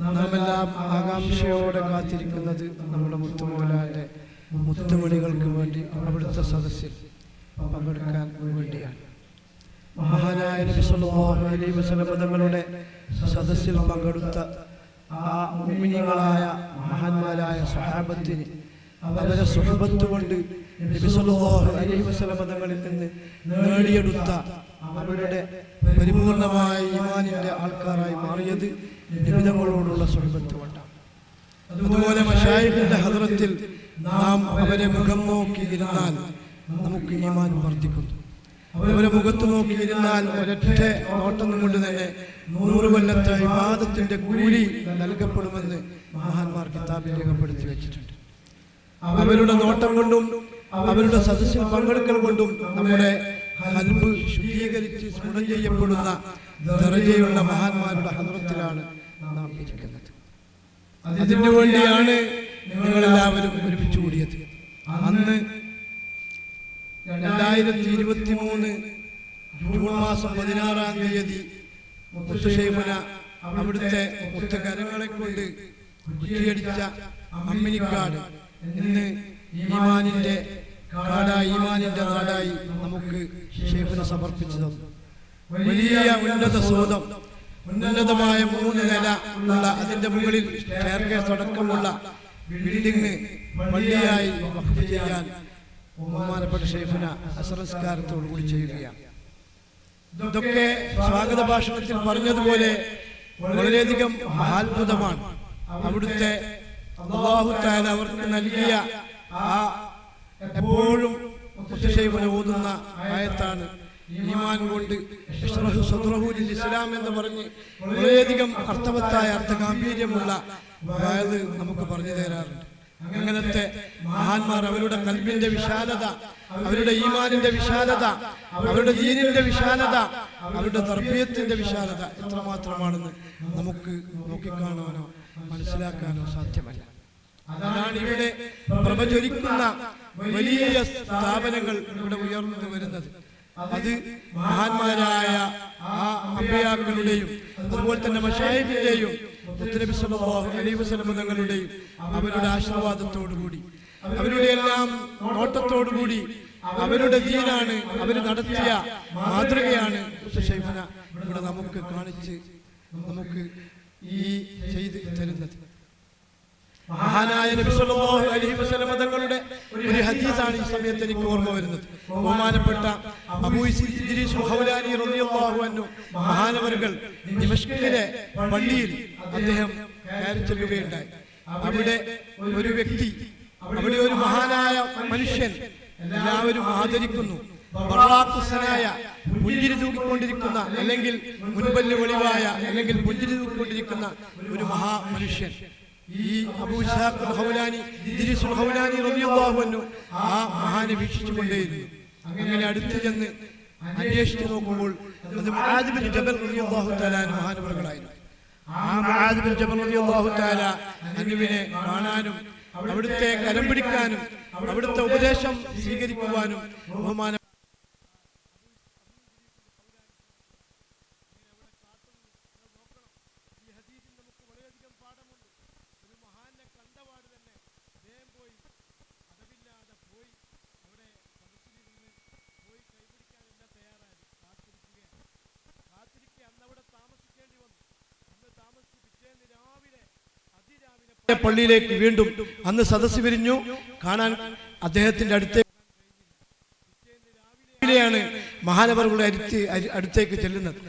നാം എല്ലാം ആകാംക്ഷയോടെ കാത്തിരിക്കുന്നത് നമ്മുടെ മുത്തുമൗലാന്റെ മുത്തുമണികൾക്ക് വേണ്ടി അവിടുത്തെ സദസ്സിൽ പങ്കെടുക്കാൻ വേണ്ടിയാണ്. മഹാനായ നബി സല്ലല്ലാഹു അലൈഹി വസല്ലം തങ്ങളുടെ സദസ്സിൽ പങ്കെടുത്ത ആ മുഅ്മിനീങ്ങളായ മഹാന്മാരായ സ്വഹാബത്തിന് അവരെ സുഹബത്ത് കൊണ്ട് നബി സല്ലല്ലാഹു അലൈഹി വസല്ലം തങ്ങളിൽ നിന്ന് നേടിയെടുത്ത അവരുടെ പരിപൂർണമായ ഈമാനിന്റെ ആൾക്കാരായി മാറിയത് നബി തങ്ങളോടുള്ള സുഹബത്ത് കൊണ്ടാണ്. അതുപോലെ മശായിഖിന്റെ ഹദ്റത്തിൽ നാം അവരെ മുഖം നോക്കിയിരുന്നാൽ നമുക്ക് ഈമാൻ വർദ്ധിക്കുന്നു. അവരെ മുഖത്ത് നോക്കിയിരുന്നാൽ ഒരൊറ്റ നോട്ടം കൊണ്ട് തന്നെ 100 കൊല്ലത്തെ ഇബാദത്തിന്റെ കൂലി നൽകപ്പെടുമെന്ന് മഹാന്മാർ കിതാബിൽ രേഖപ്പെടുത്തി വെച്ചിട്ടുണ്ട്. അവരുടെ നോട്ടം കൊണ്ടും അവരുടെ സദസ്സിൽ പങ്കെടുക്കൽ കൊണ്ടും നമ്മുടെ ഖൽബ് ശുദ്ധീകരിച്ച് സ്ഫുടം ചെയ്യപ്പെടുന്ന ദറജയുള്ള മഹാന്മാരുടെ ഹദ്റത്തിലാണ് നാം ഇരിക്കുന്നത്. അതിനു വേണ്ടിയാണ് നിങ്ങളെല്ലാവരും ഒരുമിച്ച് കൂടിയത്. അന്ന് 2023 ജൂൺ മാസം 16-ാം തീയതി മുത്തുശൈഖുന അവിടുത്തെ മുത്തുകരങ്ങളെ കൊണ്ട് കുറ്റിയടിച്ച അമ്മിനിക്കാട് ഇന്ന് ഈമാനിന്റെ കാടായി, ഈമാനിന്റെ നാടായി നമുക്ക് ശൈഖുന സമർപ്പിച്ചു തന്നു. വലിയ ഉന്നത സൗധം, ഉന്നതമായ 3 നില ഉള്ള അതിന്റെ മുകളിൽ സ്റ്റെയർകേസ് അടക്കമുള്ള ബിൽഡിംഗ് പള്ളിയായി വഖഫ് ചെയ്യാൻ ബഹുമാനപ്പെട്ട ശൈഖുന അസ്രസ്കാരത്തോടു കൂടി ചെയ്യുകയാണ്. ഇതൊക്കെ സ്വാഗത ഭാഷണത്തിൽ പറഞ്ഞതുപോലെ വളരെയധികം മഹാത്ഭുതമാണ്. അവിടുത്തെ അല്ലാഹു തആല അവർക്ക് നൽകിയ ആ എപ്പോഴും ശൈഖുന ഓതുന്ന ആയത്താണ് ഈമാൻ കൊണ്ട് ഇശ്റഹു സദ്റഹു ലിൽ ഇസ്ലാം എന്ന് പറഞ്ഞ് വളരെയധികം അർത്ഥവത്തായ അർത്ഥഗാംഭീര്യമുള്ള വഅദ് നമുക്ക് പറഞ്ഞു തരാറുണ്ട്. അങ്ങനത്തെ മഹാന്മാർ അവരുടെ ഖൽബിന്റെ വിശാലത, അവരുടെ ഈമാനിന്റെ വിശാലത, അവരുടെ ദീനിന്റെ വിശാലത, അവരുടെ തർബിയത്തിന്റെ വിശാലത എത്രമാത്രമാണെന്ന് നമുക്ക് നോക്കിക്കാണാനോ മനസ്സിലാക്കാനോ സാധ്യമല്ല. അതാണ് ഇവിടെ പ്രഭജ്വലിക്കുന്ന വലിയ സ്ഥാപനങ്ങൾ ഇവിടെ ഉയർന്നു വരുന്നത്. അത് മഹാന്മാരായ ആ അമ്പിയാക്കളുടെയും അതുപോലെ തന്നെ മശായിഖിന്റെയും മുത്തുനബി സല്ലല്ലാഹു അലൈഹി വസല്ലം തങ്ങളുടെയും അവരുടെ ആശീർവാദത്തോടുകൂടി, അവരുടെ എല്ലാം നോട്ടത്തോടുകൂടി അവരുടെ ദീനാണ്, അവർ നടത്തിയ മാതൃകയാണ് ശൈഖുന ഇവിടെ നമുക്ക് കാണിച്ച് നമുക്ക് ഈ ചെയ്ത് തരുന്നത്. മഹാനായ നബി സല്ലല്ലാഹു അലൈഹി വസല്ലം തങ്ങളുടെ ഒരു ഹദീസാണ് ഈ സമയത്ത് എനിക്ക് ഓർമ്മ വരുന്നത്. ബഹുമാനപ്പെട്ട അബൂ ഇദ്രീസ് ഖൗലാനി റളിയല്ലാഹു അൻഹു മഹാനവറുകൾ ദിമഷ്കിലെ പള്ളിയിൽ അദ്ദേഹം കയറി ചെല്ലുകയുണ്ടായി. അവിടെ ഒരു വ്യക്തി, അവിടെ ഒരു മഹാനായ മനുഷ്യൻ എല്ലാവരും ആദരിക്കുന്നു. ബറാഖുസനായ പുഞ്ചിരി തൂക്കിക്കൊണ്ടിരിക്കുന്ന, അല്ലെങ്കിൽ മുൻപല്ല് വെളിവായ, അല്ലെങ്കിൽ പുഞ്ചിരി തൂക്കിക്കൊണ്ടിരിക്കുന്ന ഒരു മഹാമനുഷ്യൻ. ഈ അബൂ ഇസ്ഹാഖ് ഖൗലാനി ഇദ്രീസ് ഖൗലാനി റളിയല്ലാഹു അൻഹു ആ മഹാനെ വീക്ഷിച്ചുകൊണ്ടേയിരുന്നു. അങ്ങനെ അടുത്ത് ചെന്ന് അന്വേഷിച്ചു നോക്കുമ്പോൾ അത് മുആദ് ബിൻ ജബൽ റളിയല്ലാഹു തആല മഹാനവറുകളായിരുന്നു. ആ മുആദ് ബിൻ ജബൽ റളിയല്ലാഹു തആല അൻഹുവിനെ കാണാനും അവിടുത്തെ കരം പിടിക്കാനും അവിടുത്തെ ഉപദേശം സ്വീകരിക്കുവാനും ബഹുമാന പള്ളിയിലേക്ക് വീണ്ടും അന്ന് സദസ്സ് പിരിഞ്ഞു കാണാൻ അദ്ദേഹത്തിന്റെ അടുത്തേക്കാണ് മഹാനവറുകളുടെ അടുത്തേക്ക് ചെല്ലുന്നത്.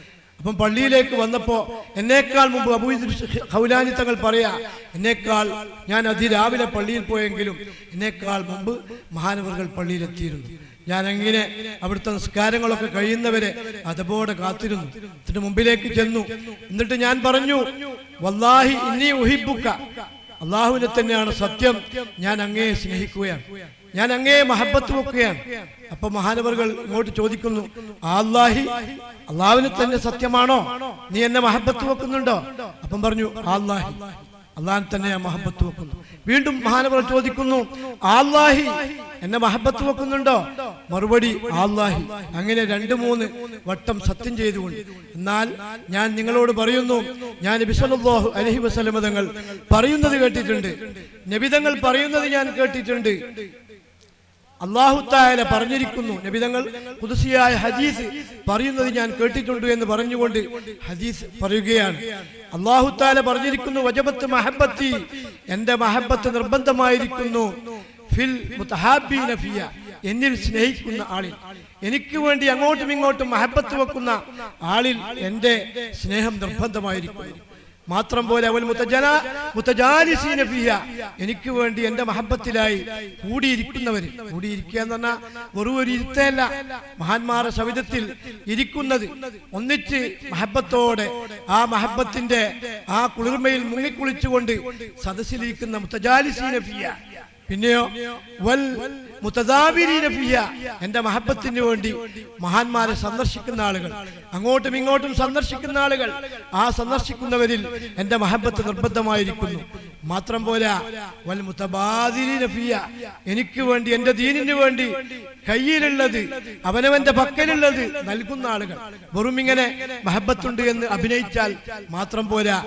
അപ്പം പള്ളിയിലേക്ക് വന്നപ്പോ എന്നേക്കാൾ മുമ്പ് അബൂ ഇദ്രീസ് ഖൗലാനി തങ്ങൾ പറയാ, എന്നേക്കാൾ ഞാൻ അതിരാവിലെ പള്ളിയിൽ പോയെങ്കിലും എന്നേക്കാൾ മുമ്പ് മഹാനവറുകൾ പള്ളിയിലെത്തിയിരുന്നു. ഞാൻ അങ്ങനെ അവിടുത്തെ നിസ്കാരങ്ങളൊക്കെ കഴിയുന്നവരെ അതപോടെ കാത്തിരുന്നു. എന്നിട്ട് മുമ്പിലേക്ക് ചെന്നു. എന്നിട്ട് ഞാൻ പറഞ്ഞു, വല്ലാഹി ഇന്നി ഉഹിബ്ബുക, അള്ളാഹുവിനെ തന്നെയാണ് സത്യം, ഞാൻ അങ്ങയെ സ്നേഹിക്കുകയാണ്, ഞാൻ അങ്ങയെ മഹബത്ത് വെക്കുകയാണ്. അപ്പൊ മഹാനവറുകൾ ഇങ്ങോട്ട് ചോദിക്കുന്നു, അല്ലാഹി, അള്ളാഹുവിനെ തന്നെ സത്യമാണോ, നീ എന്നെ മഹബത്ത് വെക്കുന്നുണ്ടോ? അപ്പം പറഞ്ഞു, അല്ലാഹി, അള്ളാഹിനെ തന്നെ ഞാൻ മഹബത്ത് വെക്കുന്നു. വീണ്ടും മഹാനവർ ചോദിക്കുന്നു, അല്ലാഹി എന്നെ മഹബത്ത് വെക്കുന്നുണ്ടോ? മറുപടി അല്ലാഹി. അങ്ങനെ 2-3 വട്ടം സത്യം ചെയ്തുകൊണ്ട്. എന്നാൽ ഞാൻ നിങ്ങളോട് പറയുന്നു, ഞാൻ നബി സല്ലല്ലാഹു അലൈഹി വസല്ലം തങ്ങൾ പറയുന്നത് കേട്ടിട്ടുണ്ട്, നബിതങ്ങൾ പറയുന്നത് ഞാൻ കേട്ടിട്ടുണ്ട്. അല്ലാഹു തആല പറഞ്ഞിരിക്കുന്നു, നബിതങ്ങൾ ഖുദ്സിയായ ഹദീസ് പറയുന്നത് ഞാൻ കേട്ടിട്ടുണ്ട് എന്ന് പറഞ്ഞുകൊണ്ട് ഹദീസ് പറയുകയാണ്. അല്ലാഹു തആല പറഞ്ഞിരിക്കുന്നു, വജബത്ത് മഹബ്ബത്തി, എൻ്റെ മഹബ്ബത്ത് നിർബന്ധമായിരിക്കുന്നു, ഫിൽ മുതഹാബീന ഫിയ, എന്നിൽ സ്നേഹിക്കുന്ന ആളിൽ, എനിക്ക് വേണ്ടി അങ്ങോട്ടും ഇങ്ങോട്ടും മഹബ്ബത്ത് വെക്കുന്ന ആളിൽ എൻ്റെ സ്നേഹം നിർബന്ധമായിരിക്കുന്നു. മാത്രം പോലെ അവൽ മുതജാലിസീന ഫിയ, എനിക്ക് വേണ്ടി എൻ്റെ മഹബ്ബത്തിലായി കൂടിയിരിക്കുന്നവര്. കൂടിയിരിക്കുക എന്ന് പറഞ്ഞാൽ വെറും ഒരു ഇരുത്തല്ല, മഹാന്മാരുടെ സവിധത്തിൽ ഇരിക്കുന്നത്, ഒന്നിച്ച് മഹബ്ബത്തോടെ ആ മഹബ്ബത്തിന്റെ ആ കുളിർമയിൽ മുങ്ങിക്കുളിച്ചുകൊണ്ട് സദസ്സിലിരിക്കുന്ന മുതജാലിസീന ഫിയ. പിന്നെയോ വൽ മുതദാബിരീന ഫിയ, എൻ്റെ മഹബ്ബത്തിന് വേണ്ടി മഹാന്മാരെ സന്ദർശിക്കുന്ന ആളുകൾ, അങ്ങോട്ടും ഇങ്ങോട്ടും സന്ദർശിക്കുന്ന ആളുകൾ, ആ സന്ദർശിക്കുന്നവരിൽ എൻ്റെ മഹബ്ബത്ത് നിർബന്ധമായിരിക്കുന്നു. മാത്രം പോരാ വൽ മുതബാദിരീന ഫിയ, എനിക്ക് വേണ്ടി എൻ്റെ ദീനിന് വേണ്ടി കയ്യിലുള്ളത് അവനവന്റെ പക്കലുള്ളത് നൽകുന്ന ആളുകൾ. വെറും ഇങ്ങനെ മഹബ്ബത്തുണ്ട് എന്ന് അഭിനയിച്ചാൽ മാത്രം പോരാ.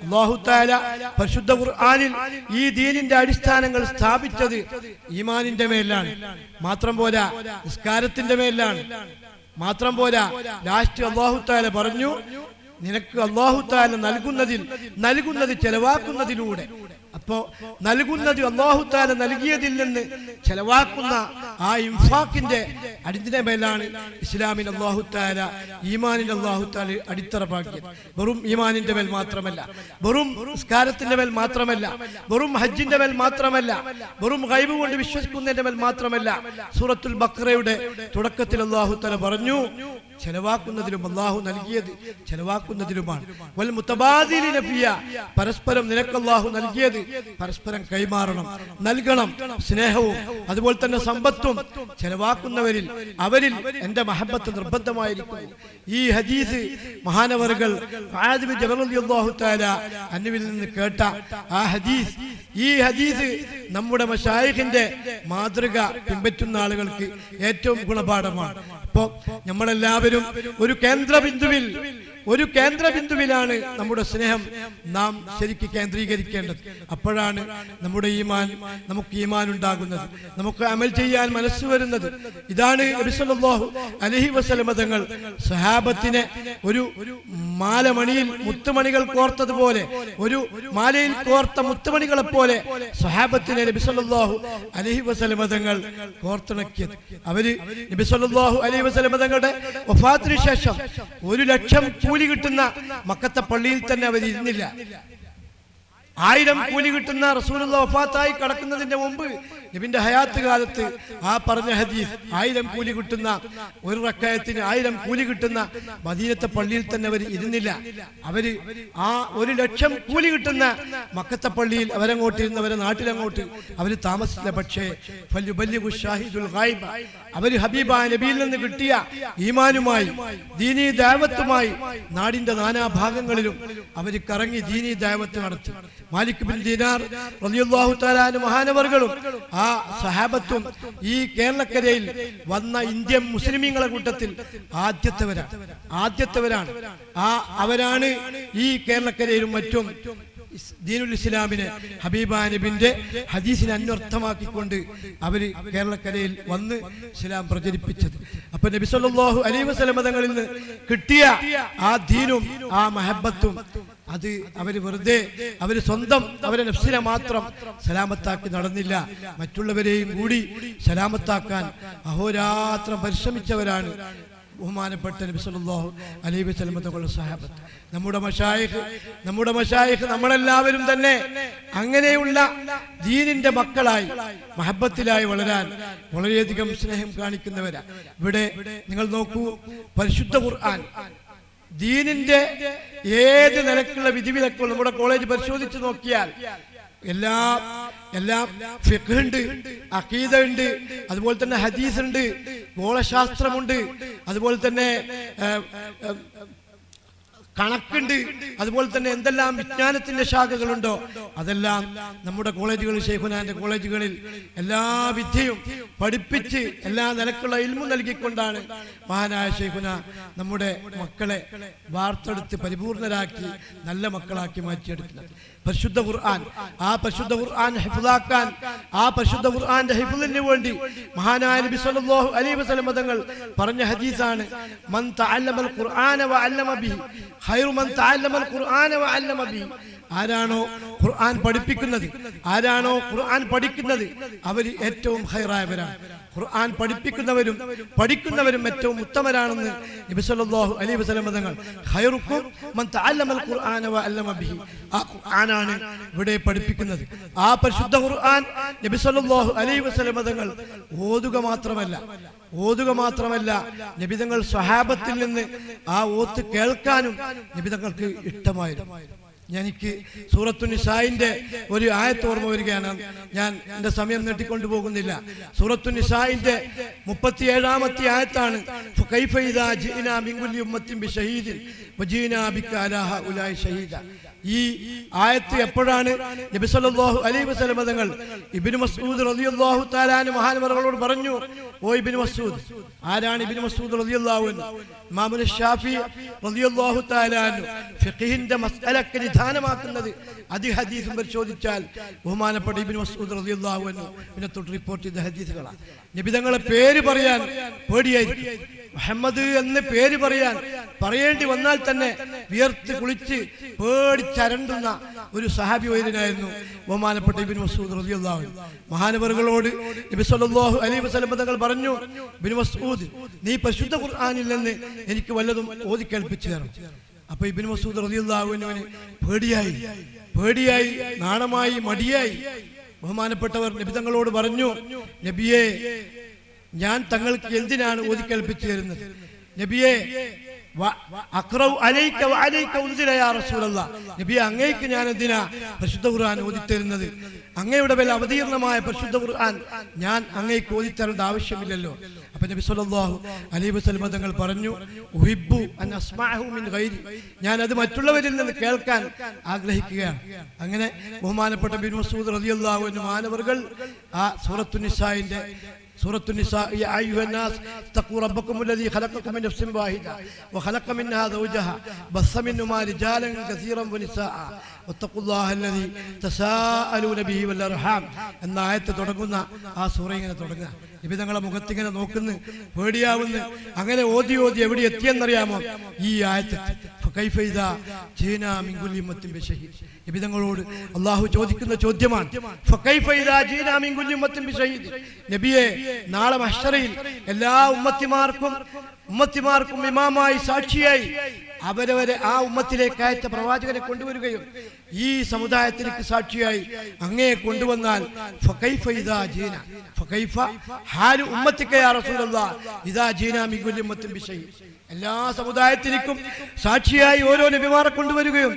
അല്ലാഹു തആല പരിശുദ്ധ ഖുർആനിൽ ഈ ദീനിന്റെ അടിസ്ഥാനങ്ങൾ സ്ഥാപിച്ചത് ഈമാനിന്റെ മേലാണ്. മാത്രം പോരാ, നിസ്കാരത്തിന്റെ മേലാണ്. മാത്രം പോരാ, ലാസ്റ്റ് അല്ലാഹു തആല പറഞ്ഞു, നിനക്ക് അല്ലാഹു തആല നൽകുന്നത് ചെലവാക്കുന്നതിലൂടെ. അപ്പോ നൽകുന്നത് അല്ലാഹു തആല നൽകിയതിൽ നിന്ന് ചെലവാക്കുന്ന ആ ഇൻഫാഖിന്റെ അടിന്റെ മേലാണ് ഇസ്ലാമിൽ അല്ലാഹു തആല, ഈമാനിൽ അല്ലാഹു തആല അടിത്തറപ്പാക്കിയത്. വെറും ഈമാനിന്റെ മേൽ മാത്രമല്ല, വെറും നിസ്കാരത്തിന്റെ മേൽ മാത്രമല്ല, വെറും ഹജ്ജിന്റെ മേൽ മാത്രമല്ല, വെറും ഗൈബ് കൊണ്ട് വിശ്വസിക്കുന്നതിന്റെ മേൽ മാത്രമല്ല. സൂറത്തുൽ ബഖറയുടെ തുടക്കത്തിൽ അല്ലാഹു തആല പറഞ്ഞു, ചെലവാക്കുന്നതിലും അല്ലാഹു നൽകിയത് ചെലവാക്കുന്നതിലുമാണ്. വൽ മുതബാദിലിന ഫിയ, പരസ്പരം നിനക്ക് അല്ലാഹു നൽകിയത് പരസ്പരം കൈമാറണം, നൽകണം. സ്നേഹവും അതുപോലെ തന്നെ സമ്പത്തും ചെലവാക്കുന്നവരിൽ അവരിൽ എൻ്റെ മഹബ്ബത്ത് നിർബന്ധമായിരിക്കുന്നു. ഈ ഹദീസ് മഹാനവറുകൾ മുആദ് ബിൻ ജബൽ റളിയല്ലാഹു തആല അൻഹുവിൽ നിന്ന് കേട്ട ആ ഹദീസ്, ഈ ഹദീസ് നമ്മുടെ മശായിഖിന്റെ മാതൃക പിൻപറ്റുന്ന ആളുകൾക്ക് ഏറ്റവും ഗുണപാഠമാണ്. അപ്പോ നമ്മളെല്ലാവരും ഒരു കേന്ദ്രബിന്ദുവിലാണ് നമ്മുടെ സ്നേഹം നാം ശരിക്ക് കേന്ദ്രീകരിക്കേണ്ടത്. അപ്പോഴാണ് നമുക്ക് ഈമാൻ ഉണ്ടാകുന്നത്, നമുക്ക് അമൽ ചെയ്യാൻ മനസ്സ് വരുന്നത്. ഇതാണ് നബി സല്ലല്ലാഹു അലൈഹി വസല്ലം തങ്ങൾ സഹാബത്തിനെ ഒരു മാലമണിയിൽ മുത്തുമണികൾ കോർത്തതുപോലെ, ഒരു മാലയിൽ കോർത്ത മുത്തുമണികളെ പോലെ സഹാബത്തിനെ നബി സല്ലല്ലാഹു അലൈഹി വസല്ലം തങ്ങൾ കോർത്തിണക്കിയത്. അവര് നബി സല്ലല്ലാഹു അലൈഹി വസല്ലം തങ്ങളുടെ വഫാത്തിന് ശേഷം 1,00,000 കൂലി കിട്ടുന്ന മക്കത്തെ പള്ളിയിൽ തന്നെ അവർ ഇരുന്നില്ല. 1000 കൂലി കിട്ടുന്ന റസൂലുള്ളാഹി വഫാത്തായി കടക്കുന്നതിന്റെ മുമ്പ് നബിന്റെ ഹയാത്ത് കാലത്ത് ആ പറഞ്ഞ ഹദീസ്, 1000 കൂലി കിട്ടുന്ന ഒരു റക്അത്തിന് 1000 കൂലി കിട്ടുന്ന മദീനത്തെ പള്ളിയിൽ തന്നെ അവർ ഇരുന്നില്ല. അവര് ആ 1,00,000 കൂലി കിട്ടുന്ന മക്കത്തെ പള്ളിയിൽ അവരങ്ങോട്ട് ഇരുന്നവരെ നാട്ടിലങ്ങോട്ട് അവർ താമസിച്ചില്ല. പക്ഷേ ഫൽയുബല്ലിഗു ഷാഹിദുൽ ഗൈബ, അവര് ഹബീബായ നബിയിൽ നിന്ന് കിട്ടിയ ഈമാനുമായി ദീനീ ദഅവത്തുമായി നാടിന്റെ നാനാഭാഗങ്ങളിലും അവര് കറങ്ങി ദീനീ ദഅവത്ത് നടത്തി. മാലിക് ബിൻ ദീനാർ റളിയല്ലാഹു തആല അൻഹു മഹാനവറുകളും ആ സഹാബത്തും ഈ കേരളക്കരയിൽ വന്ന ഇന്ത്യൻ മുസ്ലിമീങ്ങളുടെ കൂട്ടത്തിൽ ആദ്യത്തവരാണ്. അവരാണ് ഈ കേരളക്കരയിലും മറ്റും ദീനുൽ ഇസ്ലാമിനെ ഹബീബായ നബിന്റെ ഹദീസിനെ അന്വർത്ഥമാക്കിക്കൊണ്ട് അവര് കേരളക്കരയിൽ വന്ന് ഇസ്ലാം പ്രചരിപ്പിച്ചത്. അപ്പൊ നബി സല്ലല്ലാഹു അലൈഹി വസല്ലം തങ്ങളിൽ നിന്ന് കിട്ടിയ ആ ദീനും ആ മഹബത്തും അത് അവര് സ്വന്തം അവരെ നഫ്സിനെ മാത്രം സലാമത്താക്കി നടന്നില്ല, മറ്റുള്ളവരെയും കൂടി സലാമത്താക്കാൻ അഹോരാത്രം പരിശ്രമിച്ചവരാണ് ബഹുമാനപ്പെട്ട നബി സല്ലല്ലാഹു അലൈഹി വസല്ലം തങ്ങളുടെ സഹാബത്ത്. നമ്മുടെ മശായിഖ് നമ്മളെല്ലാവരും തന്നെ അങ്ങനെയുള്ള ദീനിന്റെ മക്കളായി മഹബത്തിലായി വളരാൻ വളരെയധികം സ്നേഹം കാണിക്കുന്നവരാ. ഇവിടെ നിങ്ങൾ നോക്കൂ, പരിശുദ്ധ ഖുർആൻ ദീനിന്റെ ഏത് നിലക്കുള്ള വിധിവിലക്കുകൾ നമ്മുടെ കോളേജ് പരിശോധിച്ച് നോക്കിയാൽ എല്ലാം ഫിഖ് ഉണ്ട്, അഖീദ ഉണ്ട്, അതുപോലെ തന്നെ ഹദീസ് ഉണ്ട്, ഗോളശാസ്ത്രമുണ്ട്, അതുപോലെ തന്നെ കണക്കുണ്ട്, അതുപോലെ തന്നെ എന്തെല്ലാം വിജ്ഞാനത്തിന്റെ ശാഖകളുണ്ടോ അതെല്ലാം നമ്മുടെ കോളേജുകളിൽ, ശൈഖുനാന്റെ കോളേജുകളിൽ എല്ലാ വിദ്യയും പഠിപ്പിച്ച് എല്ലാ നിലക്കുള്ള ഇൽമു നൽകിക്കൊണ്ടാണ് മഹാനായ ശൈഖുന നമ്മുടെ മക്കളെ വാർത്തെടുത്ത് പരിപൂർണരാക്കി നല്ല മക്കളാക്കി മാറ്റിയെടുക്കുന്നത്. പരിശുദ്ധ ഖുർആൻ, ആ പരിശുദ്ധ ഖുർആൻ ഹിഫ്ളാക്കാൻ, ആ പരിശുദ്ധ ഖുർആന്റെ ഹിഫ്ളിന് വേണ്ടി മഹാനായ നബി സല്ലല്ലാഹു അലൈഹി വസല്ലം തങ്ങൾ പറഞ്ഞ ഹദീസാണ്, മൻ തഅല്ലമൽ ഖുർആന വഅല്ലമ ബിഹി ഖൈറു മൻ തഅല്ലമൽ ഖുർആന വഅല്ലമ ബിഹി. ആരാണോ ഖുർആൻ പഠിപ്പിക്കുന്നത്, ആരാണോ ഖുർആൻ പഠിക്കുന്നത്, അവർ ഏറ്റവും ഖൈറായവരാണ്. ഖുർആൻ പഠിപ്പിക്കുന്നവരും പഠിക്കുന്നവരും ഏറ്റവും ഉത്തമരാണെന്ന് നബി സല്ലല്ലാഹു അലൈഹി വസല്ലം തങ്ങൾ. ഖൈറുക്കും മൻ തഅല്ലമൽ ഖുർആന വഅല്ലമ ബിഹി. ആ ഖുർആനാണ് ഇവിടെ പഠിപ്പിക്കുന്നത്. ആ പരിശുദ്ധ ഖുർആൻ നബി സല്ലല്ലാഹു അലൈഹി വസല്ലം തങ്ങൾ ഓതുക മാത്രമല്ല നബി തങ്ങൾ സ്വഹാബത്തിൽ നിന്ന് ആ ഓത്ത് കേൾക്കാനും നബി തങ്ങൾക്ക് ഇഷ്ടമായിരുന്നു. എനിക്ക് സൂറത്തു നിസായിന്റെ ഒരു ആയത്ത് ഓർമ്മ വരികയാണ്. ഞാൻ എന്റെ സമയം നീട്ടിക്കൊണ്ടു പോകുന്നില്ല. സൂറത്തു നിസായിന്റെ 37-ാമത്തെ ആയത്താണ്. ഫകൈഫ ഇദാ ജിഇനാ മിൻ കുല്ലി ഉമ്മത്തിൻ ബിശഹീദിൻ വജീനാ ബിക അലാ ഹഉലാഇ ഷഹീദ. ഈ ആയത്ത് എപ്പോഴാണ് നബി സല്ലല്ലാഹു അലൈഹി വസല്ലം തങ്ങൾ ഇബ്നു മസ്ഊദ് റളിയല്ലാഹു തആല അൻഹു മഹാനവറുകളോട് പറഞ്ഞു, ഓ ഇബ്നു മസ്ഊദ്. ആരാണ് ഇബ്നു മസ്ഊദ് റളിയല്ലാഹു അൻഹു? ഇമാം ഷാഫി റളിയല്ലാഹു തആല അൻഹു ഫിഖഹിന്റെ മസ്അലക്ക് നിദാനമാക്കുന്നത് അതി ഹദീസും പരിശോധിച്ചാൽ ബഹുമാനപ്പെട്ട ഇബ്നു മസ്ഊദ് റളിയല്ലാഹു അൻഹു പിന്നെ തൊട്ട് റിപ്പോർട്ട് ചെയ്ത ഹദീസുകളാണ്. നബി തങ്ങളെ പേര് പറയാൻ പേടിയായിരിക്കും. മുഹമ്മദ് എന്ന് പേര് പറയേണ്ടി വന്നാൽ തന്നെ വിയർത്ത് കുളിച്ച് പേടിച്ചരണ്ടുന്ന ഒരു സഹാബി വൈദ്യനായിരുന്നു ബഹുമാനപ്പെട്ട ഇബ്നു മസ്ഊദ് റളിയല്ലാഹു അൻഹു. മഹാനവറുകളോട് നബി സല്ലല്ലാഹു അലൈഹി വസല്ലം തങ്ങൾ പറഞ്ഞു, ഇബ്നു മസ്ഊദ്, നീ പരിശുദ്ധ ഖുർആനിൽ നിന്ന് എനിക്ക് വല്ലതും ഓതി കേൾപ്പിച്ചു തരണം. അപ്പൊ ഇബ്നു മസ്ഊദ് റളിയല്ലാഹു അൻഹുവിന് പേടിയായി, നാണമായി, മടിയായി. ബഹുമാനപ്പെട്ടവർ നബി തങ്ങളോട് പറഞ്ഞു, നബിയെ, ഞാൻ തങ്ങൾക്ക് എന്തിനാണ് ഓതി കേൾപ്പിച്ചു തരുന്നത്? നബിയെ, നബിയെ, അങ്ങേക്ക് ഞാൻ എന്തിനാ പരിശുദ്ധ ഖുർആൻ ഓതിത്തരുന്നത്? അങ്ങയുടെ മേൽ അവതീർണമായ പരിശുദ്ധ ഖുർആൻ ഞാൻ അങ്ങേക്ക് ഓതിത്തരേണ്ട ആവശ്യമില്ലല്ലോ. അപ്പൊ നബി സല്ലല്ലാഹു അലൈഹി വസല്ലം തങ്ങൾ പറഞ്ഞു, ഉഹിബ്ബു അൻ അസ്മഅഹു മിൻ ഗൈരി. ഞാൻ അത് മറ്റുള്ളവരിൽ നിന്ന് കേൾക്കാൻ ആഗ്രഹിക്കുകയാണ്. അങ്ങനെ ബഹുമാനപ്പെട്ട ഇബ്നു മസ്ഊദ് റളിയല്ലാഹു അൻഹു മാനവർകൾ ആ സൂറത്തു നിസായിന്റെ سورة النساء يا أيها الناس اتقوا ربكم الذي خلقكم من نفس واحدة وخلق منها زوجها بث منهما رجالا كثيرا ونساء واتقوا الله الذي تساءلون به والأرحام. എന്ന ആയത്ത് തുടങ്ങുന്ന ആ സൂറ ഇങ്ങനെ തുടങ്ങുക. നബി തങ്ങളെ മുഖത്തിങ്ങനെ നോക്കുന്നു, പേടിയാവുന്നു. അങ്ങനെ ഓതി എവിടെ എത്തിയെന്നറിയാമോ? ഈ ആയത്ത് ഫകൈഫ ഇദാ ജീനാ മിൻ കുല്ലി ഉമ്മത്തിൻ ബിശഹീദ്. നബി തങ്ങളോട് അല്ലാഹു ചോദിക്കുന്ന ചോദ്യമാണ്, ഫകൈഫ ഇദാ ജീനാ മിൻ കുല്ലി ഉമ്മത്തിൻ ബിശഹീദ്. നബിയെ, നാളെ മഹ്ശറയിൽ എല്ലാ ഉമ്മത്തിമാർക്കും ഇമാമായി, സാക്ഷിയായി അവരവരെ ആ ഉമ്മത്തിലേക്ക് അയച്ച പ്രവാചകനെ കൊണ്ടുവരികയും ഈ സമുദായത്തിലേക്ക് സാക്ഷിയായി അങ്ങേ കൊണ്ടുവന്നാൽ ഫകൈഫ ഇദാ ജീനാ, ഫകൈഫ ഹാലു ഉമ്മത്തിക യാ റസൂലല്ലാഹ് ഇദാ ജീനാ മിൻ കുല്ലി ഉമ്മത്തിൻ ബിശഹീദ്. എല്ലാ സമുദായത്തിലേക്കും സാക്ഷിയായി ഓരോ നബിമാരെ കൊണ്ടുവരികയും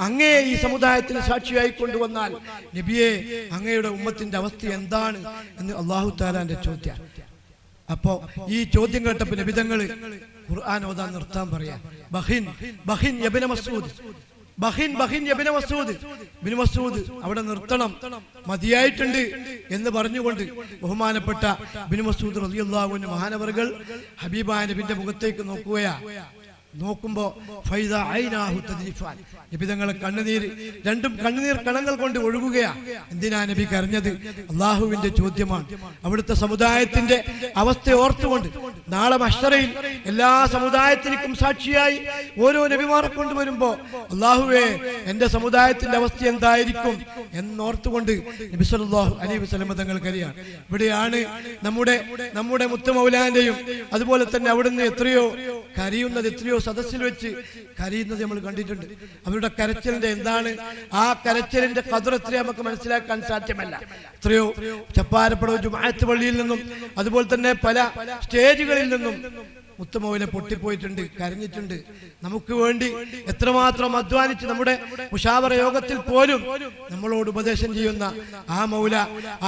അങ്ങേ ഈ സമുദായത്തിന് സാക്ഷിയായി കൊണ്ടുവന്നാൽ നബിയെ, അങ്ങയുടെ ഉമ്മത്തിന്റെ അവസ്ഥ എന്താണ് എന്ന് അല്ലാഹു തആലാന്റെ ചോദ്യം. അപ്പോ ഈ ചോദ്യം കേട്ടപ്പോൾ നബി തങ്ങൾ ഖുർആൻ ഓതാൻ നിർത്താൻ പറയാ. ബഖിൻ ഇബ്നു മസ്ഊദ്, ഇബ്നു മസ്ഊദ് അവിടെ നിർത്തണം, മതിയായിട്ടുണ്ട് എന്ന് പറഞ്ഞുകൊണ്ട് ബഹുമാനപ്പെട്ട ഇബ്നു മസ്ഊദ് റളിയല്ലാഹു അൻഹു മഹാനവറുകൾ ഹബീബായ നബിയുടെ മുഖത്തേക്ക് നോക്കുമ്പോ ഫൈദാ ഐനാഹു തദ്രിഫാൻ. നബി തങ്ങളെ രണ്ടും കണ്ണുനീർ കണങ്ങൾ കൊണ്ട് ഒഴുകുകയാ. എന്തിനാ നബി കരഞ്ഞത്? അള്ളാഹുവിന്റെ ചോദ്യമാണ്. അവിടുത്തെ സമുദായത്തിന്റെ അവസ്ഥ ഓർത്തുകൊണ്ട് നാളെ മഹ്ശറയിൽ എല്ലാ സമുദായത്തിനും സാക്ഷിയായി ഓരോ നബിമാരെ കൊണ്ടുവരുമ്പോ അള്ളാഹുവേ, എന്റെ സമുദായത്തിന്റെ അവസ്ഥ എന്തായിരിക്കും എന്നോർത്തുകൊണ്ട് നബി സല്ലല്ലാഹു അലൈഹി വസല്ലം തങ്ങൾ കരയാണ്. ഇവിടെയാണ് നമ്മുടെ മുത്തുമൗലാന്റെയും അതുപോലെ തന്നെ അവിടുന്ന് എത്രയോ സദസ്സിൽ വെച്ച് കരയുന്നത് നമ്മൾ കണ്ടിട്ടുണ്ട്. അവരുടെ കരച്ചിലിന്റെ എന്താണ്, ആ കരച്ചിലിന്റെ ഖദർ എത്രയോ നമുക്ക് മനസ്സിലാക്കാൻ സാധ്യമല്ല. എത്രയോ ചപ്പാരപ്പടവ് ജുമാഅത്ത് പള്ളിയിൽ നിന്നും അതുപോലെ തന്നെ പല സ്റ്റേജുകളിൽ നിന്നും മുത്തുമൗല പൊട്ടിപ്പോയിട്ടുണ്ട്, കരഞ്ഞിട്ടുണ്ട്. നമുക്ക് വേണ്ടി എത്രമാത്രം അധ്വാനിച്ച് നമ്മുടെ മുശാവറ യോഗത്തിൽ പോലും നമ്മളോട് ഉപദേശം ചെയ്യുന്ന ആ മൗല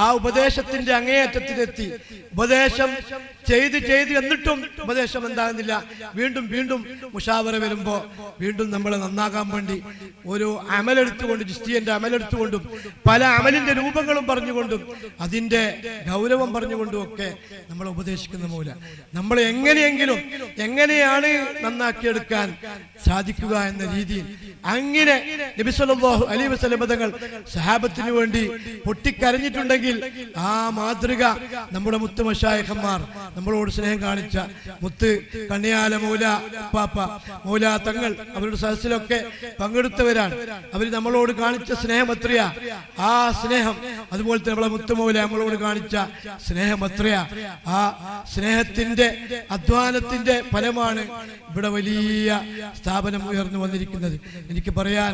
ആ ഉപദേശത്തിന്റെ അങ്ങേയറ്റത്തിലെത്തി. ഉപദേശം ചെയ്ത് എന്നിട്ടും ഉപദേശം എന്താകുന്നില്ല. വീണ്ടും വീണ്ടും മുശാവറ വരുമ്പോ വീണ്ടും നമ്മളെ നന്നാകാൻ വേണ്ടി ഓരോ അമലെടുത്തുകൊണ്ട്, ജിസ്തിയന്റെ അമലെടുത്തുകൊണ്ടും പല അമലിന്റെ രൂപങ്ങളും പറഞ്ഞുകൊണ്ടും അതിന്റെ ഗൗരവം പറഞ്ഞുകൊണ്ടും ഒക്കെ നമ്മളെ ഉപദേശിക്കുന്ന മൗല നമ്മളെ എങ്ങനെയാണ് നന്നാക്കിയെടുക്കാൻ സാധിക്കുക എന്ന രീതിയിൽ അങ്ങനെ നബി സല്ലല്ലാഹു അലൈഹി വസല്ലം തങ്ങൾ സഹാബത്തിന് വേണ്ടി പൊട്ടിക്കരഞ്ഞിട്ടുണ്ടെങ്കിൽ ആ മാതൃക നമ്മുടെ മുത്ത് മശായിഖന്മാർ നമ്മളോട് സ്നേഹം കാണിച്ച മുത്ത് കണ്ണിയാല മൗല പാപ്പ മൗല തങ്ങൾ അവരുടെ സദസ്സിലൊക്കെ പങ്കെടുത്തവരാണ്. അവർ നമ്മളോട് കാണിച്ച സ്നേഹം എത്രയാ, ആ സ്നേഹം അതുപോലെ തന്നെ നമ്മളെ മുത്തുമൗല നമ്മളോട് കാണിച്ച സ്നേഹം എത്രയാ. ആ സ്നേഹത്തിന്റെ അധ്വാനത്തിന്റെ ഫലമാണ് ഇവിടെ വലിയ സ്ഥാപനം ഉയർന്നു വന്നിരിക്കുന്നത്. എനിക്ക് പറയാൻ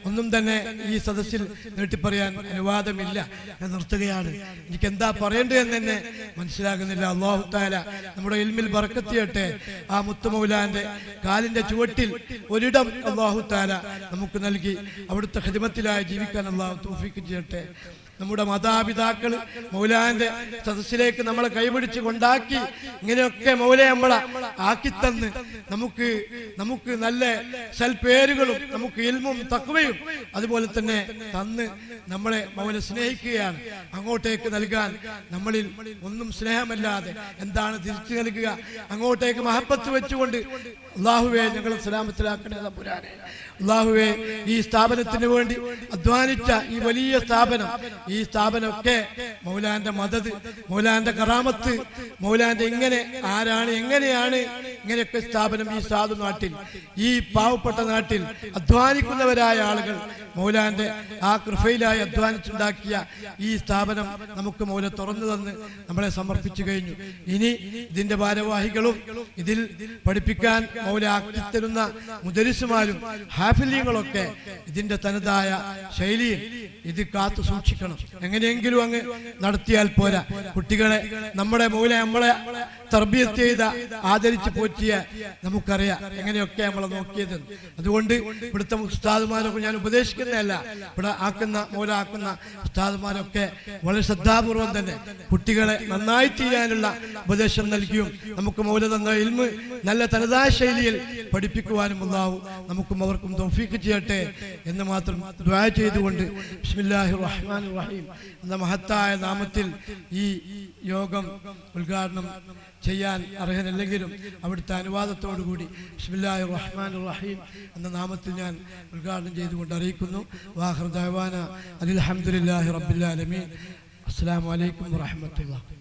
ഒന്നും തന്നെ ഈ സദസ്സിൽ നീട്ടിപ്പറയാൻ അനുവാദമില്ല. ഞാൻ നിർത്തുകയാണ്. എനിക്ക് എന്താ പറയേണ്ടതെന്ന് തന്നെ മനസ്സിലാകുന്നില്ല. അല്ലാഹു തആല നമ്മുടെ ഇൽമിൽ ബറക്കത്ത് ചെയ്യട്ടെ. ആ മുത്തുമൗലാന്റെ കാലിന്റെ ചുവട്ടിൽ ഒരിടം അല്ലാഹു തആല നമുക്ക് നൽകി അവിടുത്തെ ഖിദ്മത്തിലായി ജീവിക്കാൻ അല്ലാഹു തൗഫീഖ് ചെയ്യട്ടെ. നമ്മുടെ മാതാപിതാക്കൾ മൗലാന്റെ സദസ്സിലേക്ക് നമ്മളെ കൈപിടിച്ച് കൊണ്ടാക്കി ഇങ്ങനെയൊക്കെ മൗല നമ്മളെ ആക്കിത്തന്ന് നമുക്ക് നല്ല സൽപേരുകളും നമുക്ക് ഇൽമും തഖ്വയും അതുപോലെ തന്നെ തന്ന് നമ്മളെ മൗല സ്നേഹിക്കുകയാണ്. അങ്ങോട്ടേക്ക് നൽകാൻ നമ്മളിൽ ഒന്നും സ്നേഹമല്ലാതെ എന്താണ് തിരിച്ചു നൽകുക? അങ്ങോട്ടേക്ക് മഹബത്ത് വെച്ചുകൊണ്ട് അല്ലാഹുവേ ഞങ്ങളെ സലാമത്തിലാക്കണേ തമ്പുരാനെ. അല്ലാഹുവേ ഈ സ്ഥാപനത്തിന് വേണ്ടി അധ്വാനിച്ച ഈ വലിയ സ്ഥാപനം, ഈ സ്ഥാപനമൊക്കെ മൗലാന്റെ മദദ്, മൗലാന്റെ കറാമത്ത്, മൗലാന്റെ എങ്ങനെയാണ് ഇങ്ങനെയൊക്കെ സ്ഥാപനം ഈ സാധു നാട്ടിൽ, ഈ പാവപ്പെട്ട നാട്ടിൽ അധ്വാനിക്കുന്നവരായ ആളുകൾ മൗലാന്റെ ആ കൃപയിലായി അധ്വാനിച്ചുണ്ടാക്കിയ ഈ സ്ഥാപനം നമുക്ക് മൗല തുറന്നു തന്ന് നമ്മളെ സമർപ്പിച്ചു കഴിഞ്ഞു. ഇനി ഇതിന്റെ ഭാരവാഹികളും ഇതിൽ പഠിപ്പിക്കാൻ മൗല ആക്കിത്തരുന്ന മുദരിസുമാരും ഹാഫിലിങ്ങളൊക്കെ ഇതിന്റെ തനതായ ശൈലിയിൽ ഇത് കാത്തു സൂക്ഷിക്കണം. എങ്ങനെയെങ്കിലും അങ്ങ് നടത്തിയാൽ പോരാ. കുട്ടികളെ നമ്മുടെ മൗല നമ്മളെ തർബിയത്ത് ചെയ്ത ആദരിച്ച് പോറ്റിയ നമുക്കറിയാം എങ്ങനെയൊക്കെ നമ്മളെ നോക്കിയത്. അതുകൊണ്ട് ഇവിടുത്തെ ഉസ്താദുമാരൊക്കെ ഞാൻ ഉപദേശിക്കുന്നതല്ല, ഇവിടെ മൗല ആക്കുന്ന ഉസ്താദുമാരൊക്കെ വളരെ ശ്രദ്ധാപൂർവം തന്നെ കുട്ടികളെ നന്നായി ചെയ്യാനുള്ള ഉപദേശം നൽകിയും നമുക്ക് മൗല തന്ന ഇൽമ് നല്ല തനതായ ശൈലിയിൽ പഠിപ്പിക്കുവാനും അല്ലാഹു നമുക്കും അവർക്കും തൗഫീഖ് ചെയ്യട്ടെ എന്ന് മാത്രം ദുആ ചെയ്തുകൊണ്ട് ബിസ്മില്ലാഹിർ റഹ്മാനിർ റഹീം എന്ന മഹത്തായ നാമത്തിൽ ഈ യോഗം ഉദ്ഘാടനം ചെയ്യാൻ അർഹനല്ലെങ്കിലും അവിടുത്തെ അനുവാദത്തോടുകൂടി ബിസ്മില്ലാഹിർ റഹ്മാനിർ റഹീം എന്ന നാമത്തിൽ ഞാൻ ഉദ്ഘാടനം ചെയ്തുകൊണ്ട് അറിയിക്കുന്നു. വാഖിറു ദഅവാന അൽഹംദുലില്ലാഹി റബ്ബിൽ ആലമീൻ. അസ്സലാമു അലൈക്കും വറഹ്മത്തുള്ളാഹി.